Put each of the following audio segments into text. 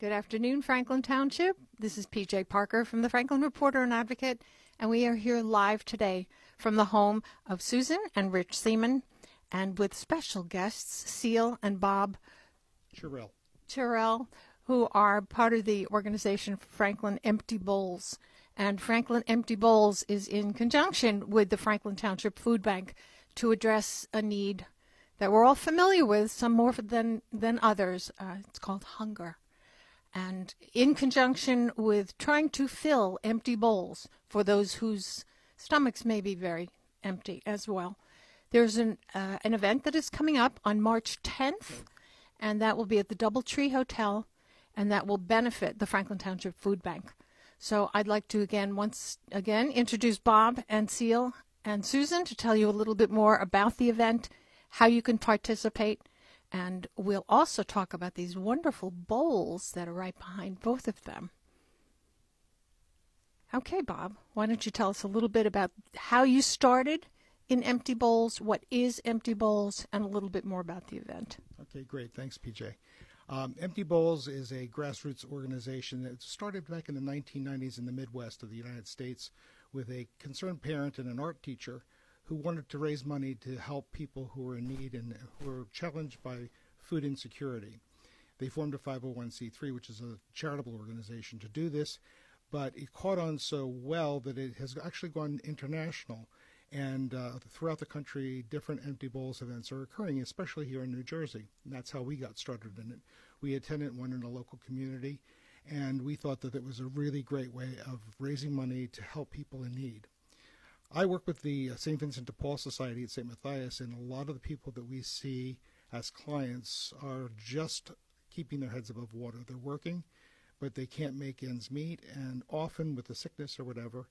Good afternoon, Franklin Township. This is PJ Parker from the Franklin Reporter and Advocate, and we are here live today from the home of Susan and Rich Seaman, and with special guests, Seal and Bob Churrell, who are part of the organization Franklin Empty Bowls. And Franklin Empty Bowls is in conjunction with the Franklin Township Food Bank to address a need that we're all familiar with, some more than others. It's called hunger. And in conjunction with trying to fill empty bowls for those whose stomachs may be very empty as well, there's an event that is coming up on March 10th, and that will be at the Doubletree Hotel, and that will benefit the Franklin Township Food Bank. So I'd like to once again introduce Bob and Seal and Susan to tell you a little bit more about the event, how you can participate, and we'll also talk about these wonderful bowls that are right behind both of them. Okay, Bob, why don't you tell us a little bit about how you started in Empty Bowls, what is Empty Bowls, and a little bit more about the event. Okay, great. Thanks, PJ. Empty Bowls is a grassroots organization that started back in the 1990s in the Midwest of the United States with a concerned parent and an art teacher who wanted to raise money to help people who were in need and who were challenged by food insecurity. They formed a 501c3, which is a charitable organization, to do this, but it caught on so well that it has actually gone international. And throughout the country, different Empty Bowls events are occurring, especially here in New Jersey. And that's how we got started in it. We attended one in a local community, and we thought that it was a really great way of raising money to help people in need. I work with the St. Vincent de Paul Society at St. Matthias, and a lot of the people that we see as clients are just keeping their heads above water. They're working, but they can't make ends meet, and often with the sickness or whatever,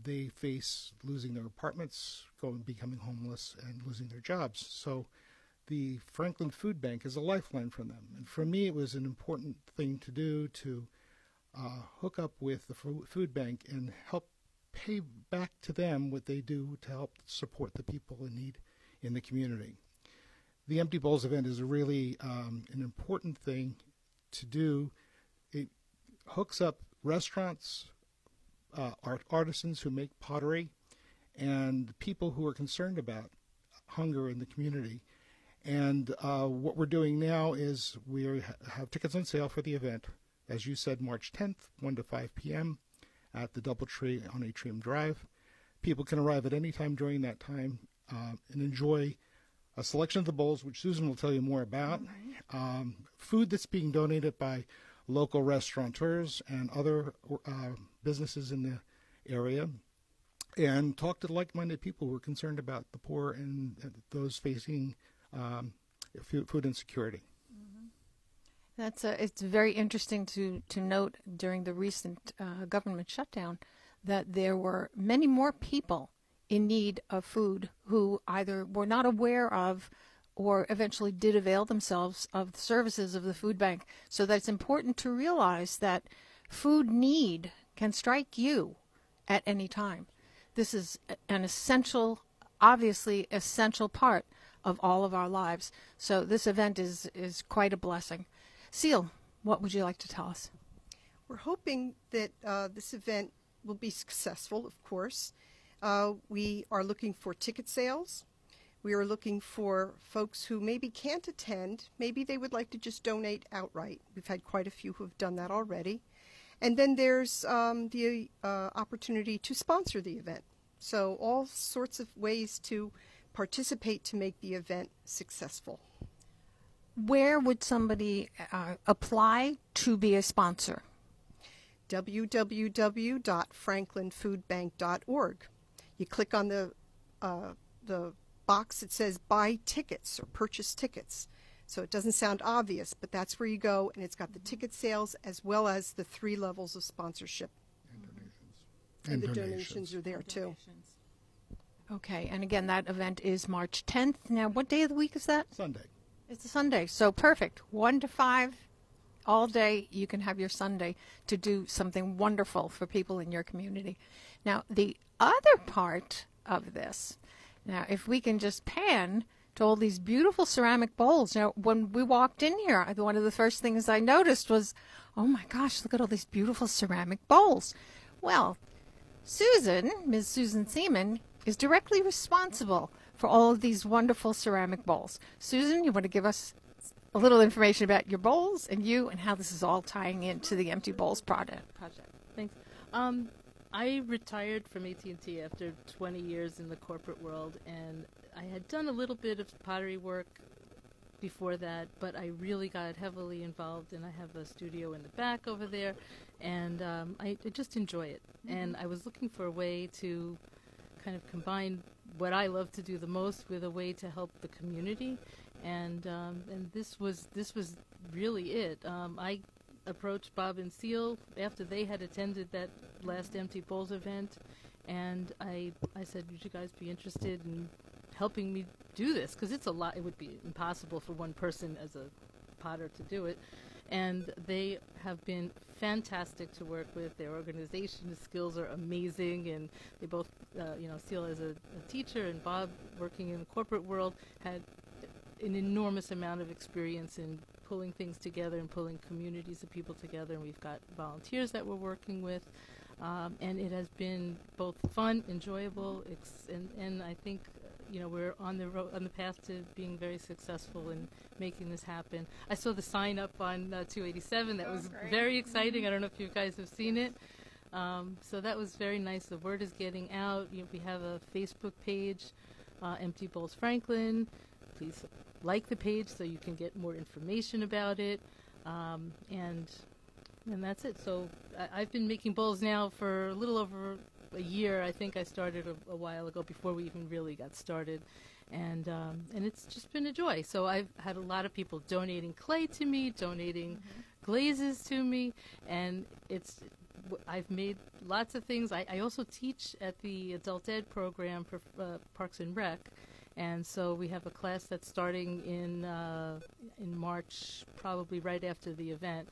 they face losing their apartments, becoming homeless, and losing their jobs. So the Franklin Food Bank is a lifeline for them. And for me, it was an important thing to do to hook up with the food bank and help pay back to them what they do to help support the people in need in the community. The Empty Bowls event is really an important thing to do. It hooks up restaurants, artisans who make pottery, and people who are concerned about hunger in the community. And what we're doing now is we have tickets on sale for the event, as you said, March 10th, 1 to 5 p.m. at the Doubletree on Atrium Drive. People can arrive at any time during that time and enjoy a selection of the bowls, which Susan will tell you more about, food that's being donated by local restaurateurs and other businesses in the area, and talk to like-minded people who are concerned about the poor and those facing food insecurity. It's very interesting to note during the recent government shutdown that there were many more people in need of food who either were not aware of or eventually did avail themselves of the services of the food bank. So that's important to realize that food need can strike you at any time. This is an essential, obviously essential part of all of our lives. So this event is quite a blessing. Seal, what would you like to tell us? We're hoping that this event will be successful, of course. We are looking for ticket sales. We are looking for folks who maybe can't attend. Maybe they would like to just donate outright. We've had quite a few who have done that already. And then there's the opportunity to sponsor the event. So all sorts of ways to participate to make the event successful. Where would somebody apply to be a sponsor? www.franklinfoodbank.org. You click on the box that says buy tickets or purchase tickets. So it doesn't sound obvious, but that's where you go, and it's got the ticket sales as well as the 3 levels of sponsorship. And donations. And the donations are there too. Okay, and again, that event is March 10th. Now, what day of the week is that? Sunday. It's a Sunday, so perfect. 1 to 5, all day, you can have your Sunday to do something wonderful for people in your community. Now, the other part of this, now, if we can just pan to all these beautiful ceramic bowls. Now, when we walked in here, one of the first things I noticed was, oh my gosh, look at all these beautiful ceramic bowls. Well, Susan, Ms. Susan Seaman, is directly responsible for all of these wonderful ceramic bowls. Susan, you want to give us a little information about your bowls and you and how this is all tying into the Empty Bowls project? Thanks. I retired from AT&T after 20 years in the corporate world, and I had done a little bit of pottery work before that, but I really got heavily involved, and I have a studio in the back over there, and I just enjoy it. And I was looking for a way to kind of combine what I love to do the most with a way to help the community, and this was really it. I approached Bob and Seal after they had attended that last Empty Bowls event, and I said, would you guys be interested in helping me do this? Because it's a lot. It would be impossible for one person as a potter to do it. And they have been fantastic to work with. Their organization skills are amazing, and they both, Seal as a teacher and Bob working in the corporate world had an enormous amount of experience in pulling things together and pulling communities of people together. And we've got volunteers that we're working with, and it has been both fun, enjoyable, and I think we're on the path to being very successful in making this happen. I saw the sign up on 287. That was great. very exciting. I don't know if you guys have seen it. So that was very nice. The word is getting out. We have a Facebook page, Empty Bowls Franklin. Please like the page so you can get more information about it. And that's it. So I've been making bowls now for a little over a year. I think I started a while ago before we even really got started, and it's just been a joy. So I've had a lot of people donating clay to me, donating glazes to me, and I've made lots of things. I also teach at the adult ed program for Parks and Rec, and so we have a class that's starting in March, probably right after the event.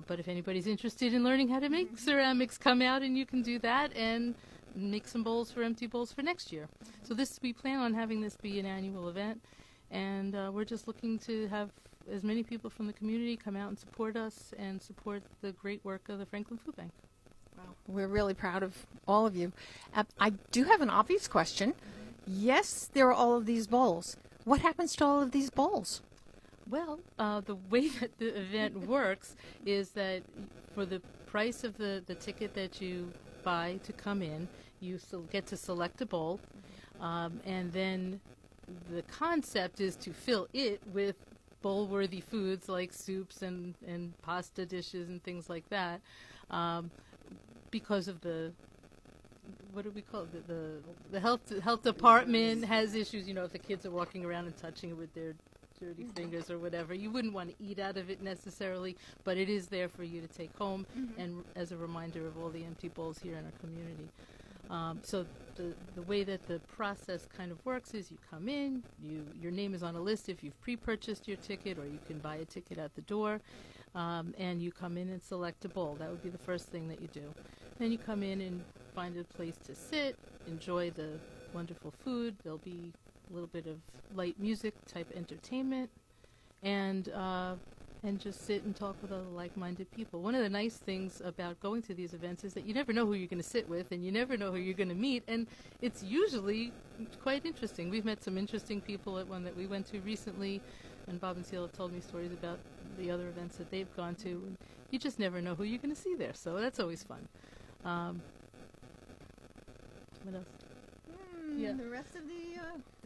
But if anybody's interested in learning how to make ceramics, come out and you can do that and make some bowls for Empty Bowls for next year. So we plan on having this be an annual event, and we're just looking to have as many people from the community come out and support us and support the great work of the Franklin Food Bank. Well, we're really proud of all of you. I do have an obvious question. Yes, there are all of these bowls. What happens to all of these bowls? Well, the way that the event works is that for the price of the ticket that you buy to come in, you get to select a bowl, and then the concept is to fill it with bowl-worthy foods like soups and pasta dishes and things like that, because of what do we call it? The health department has issues. If the kids are walking around and touching it with their dirty fingers or whatever, you wouldn't want to eat out of it necessarily, but it is there for you to take home and as a reminder of all the empty bowls here in our community. So the way that the process kind of works is you come in, your name is on a list if you've pre-purchased your ticket, or you can buy a ticket at the door, and you come in and select a bowl. That would be the first thing that you do. Then you come in and find a place to sit, enjoy the wonderful food. There'll be a little bit of light music type entertainment, and just sit and talk with other like-minded people. One of the nice things about going to these events is that you never know who you're going to sit with, and you never know who you're going to meet, and it's usually quite interesting. We've met some interesting people at one that we went to recently, and Bob and Seal have told me stories about the other events that they've gone to, and you just never know who you're going to see there, so that's always fun. What else? Yeah.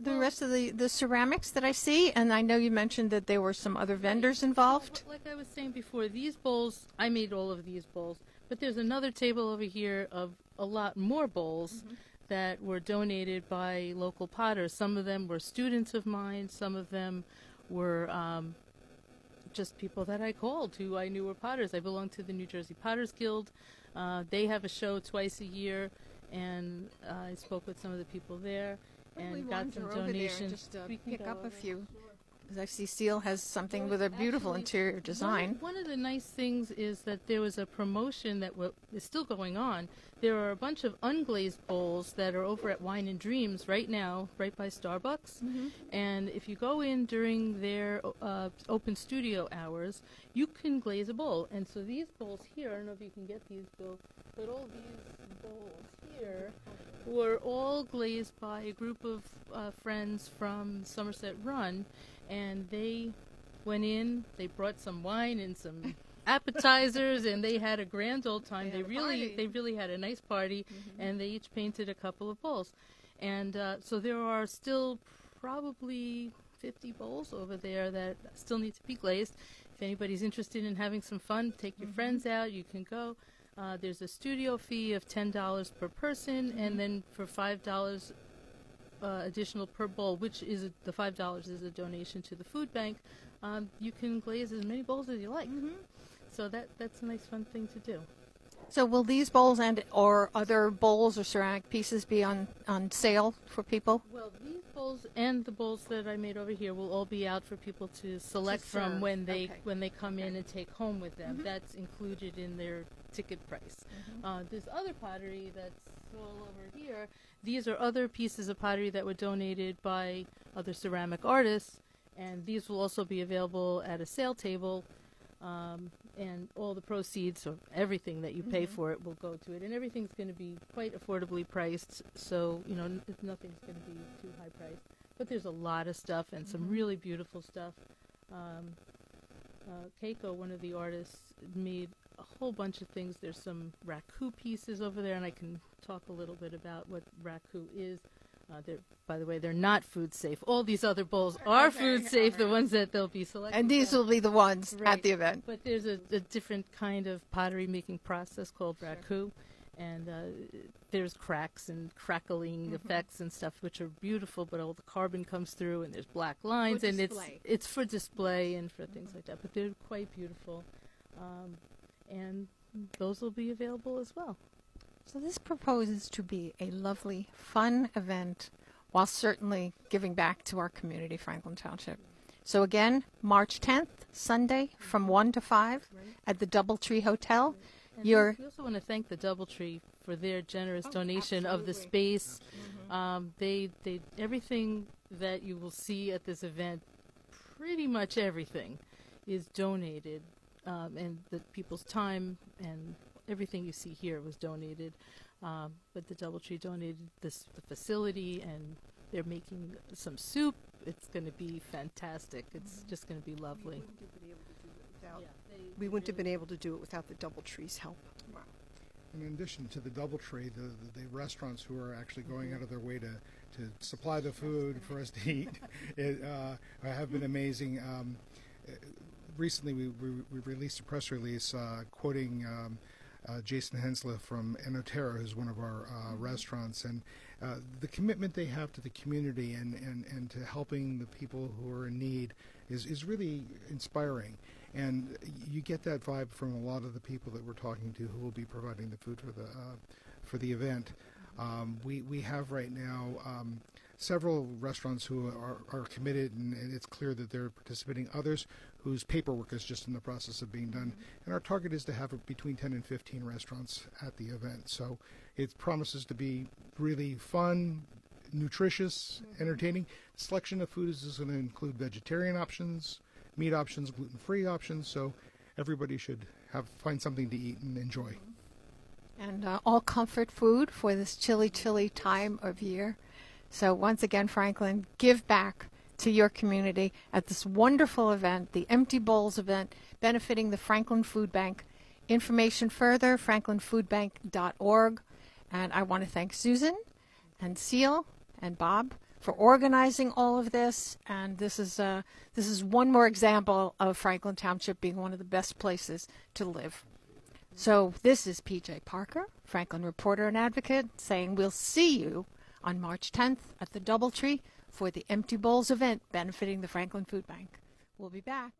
The rest of the ceramics that I see, and I know you mentioned that there were some other vendors involved. Like I was saying before, these bowls, I made all of these bowls, but there's another table over here of a lot more bowls that were donated by local potters. Some of them were students of mine, some of them were just people that I called who I knew were potters. I belong to the New Jersey Potters Guild. They have a show twice a year, and I spoke with some of the people there and got some donations. Just pick up a few. As I see Seal has something with a beautiful Actually, interior design. One of the nice things is that there was a promotion that is still going on. There are a bunch of unglazed bowls that are over at Wine and Dreams right now, right by Starbucks. And if you go in during their open studio hours, you can glaze a bowl. And so these bowls here, I don't know if you can get these, Bill, but all these bowls here were all glazed by a group of friends from Somerset Run. And they went in, they brought some wine and some appetizers, and they had a grand old time. They really had a nice party, and they each painted a couple of bowls. And so there are still probably 50 bowls over there that still need to be glazed. If anybody's interested in having some fun, take your friends out, you can go. There's a studio fee of $10 per person, and then for $5 additional per bowl, which is the $5 is a donation to the food bank. You can glaze as many bowls as you like. So that's a nice fun thing to do. So will these bowls and or other bowls or ceramic pieces be on sale for people? Well, these bowls and the bowls that I made over here will all be out for people to select from when they come in and take home with them. That's included in their ticket price. This other pottery that's all over here, these are other pieces of pottery that were donated by other ceramic artists, and these will also be available at a sale table, and all the proceeds, or everything that you pay for it, will go to it. And everything's going to be quite affordably priced, so, nothing's going to be too high priced. But there's a lot of stuff and some really beautiful stuff. Keiko, one of the artists, made a whole bunch of things. There's some raku pieces over there, and I can talk a little bit about what raku is. By the way, they're not food safe. All these other bowls are food safe, the ones that they'll be selected. And these will be the ones at the event. But there's a different kind of pottery making process called raku, and there's cracks and crackling effects and stuff, which are beautiful, but all the carbon comes through, and there's black lines, and it's for display and for things like that. But they're quite beautiful, and those will be available as well. So this proposes to be a lovely, fun event while certainly giving back to our community, Franklin Township. So again, March 10th, Sunday, from 1 to 5 at the Doubletree Hotel. And we also want to thank the Doubletree for their generous donation of the space. They everything that you will see at this event, pretty much everything, is donated, and the people's time and everything you see here was donated, but the Doubletree donated the facility, and they're making some soup. It's going to be fantastic. It's just going to be lovely. We wouldn't have been able to do it without the Doubletree's help. In addition to the Doubletree, the restaurants who are actually going out of their way to supply the food for us to eat have been amazing. Recently, we released a press release quoting Jason Hensler from Enotera, who's one of our restaurants, and the commitment they have to the community and to helping the people who are in need is really inspiring. And you get that vibe from a lot of the people that we're talking to who will be providing the food for the event. We have right now several restaurants who are committed, and it's clear that they're participating. Others whose paperwork is just in the process of being done. And our target is to have between 10 and 15 restaurants at the event. So it promises to be really fun, nutritious, entertaining. The selection of food is going to include vegetarian options, meat options, gluten-free options. So everybody should find something to eat and enjoy. And all comfort food for this chilly, chilly time of year. So once again, Franklin, give back to your community at this wonderful event, the Empty Bowls event, benefiting the Franklin Food Bank. Information further, franklinfoodbank.org. And I want to thank Susan and Seal and Bob for organizing all of this. And this is one more example of Franklin Township being one of the best places to live. So this is PJ Parker, Franklin reporter and advocate, saying we'll see you on March 10th at the Doubletree for the Empty Bowls event benefiting the Franklin Food Bank. We'll be back.